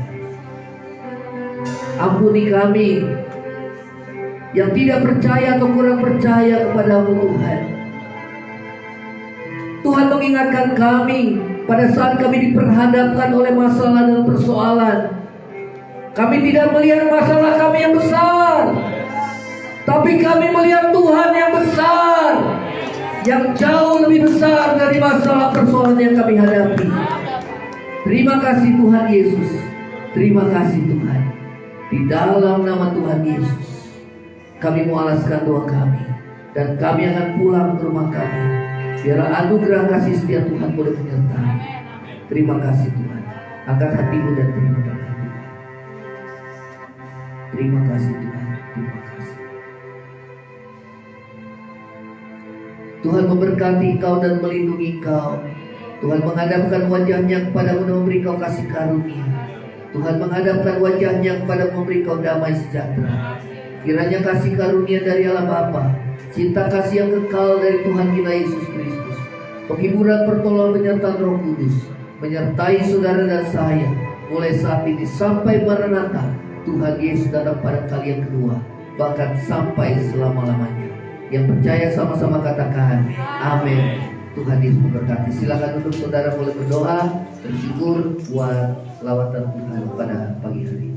Ampuni kami yang tidak percaya atau kurang percaya kepada-Mu Tuhan. Tuhan mengingatkan kami pada saat kami diperhadapkan oleh masalah dan persoalan. Kami tidak melihat masalah kami yang besar, tapi kami melihat Tuhan yang besar, yang jauh lebih besar dari masalah persoalan yang kami hadapi. Terima kasih Tuhan Yesus. Terima kasih Tuhan. Di dalam nama Tuhan Yesus, kami mau alaskan doa kami, dan kami akan pulang ke rumah kami. Biarlah anugerah kasih setia Tuhan boleh menyertai. Terima kasih Tuhan. Angkat hatimu dan terima berkat Tuhan. Terima kasih Tuhan. Terima kasih. Tuhan memberkati kau dan melindungi kau. Tuhan menghadapkan wajahnya kepadamu dan memberi kau kasih karunia. Tuhan menghadapkan wajahnya kepadamu, memberi kau damai sejahtera. Kiranya kasih karunia dari Allah Bapa, cinta kasih yang kekal dari Tuhan kita Yesus Kristus, penghiburan pertolongan penyertaan Roh Kudus menyertai saudara dan saya mulai saat ini sampai Maranatha. Tuhan Yesus datang pada kali yang kedua, bahkan sampai selama-lamanya. Yang percaya sama-sama katakan amin. Tuhan Yesus memberkati. Silakan duduk, saudara boleh berdoa, bersyukur buat selawatan Tuhan pada pagi hari.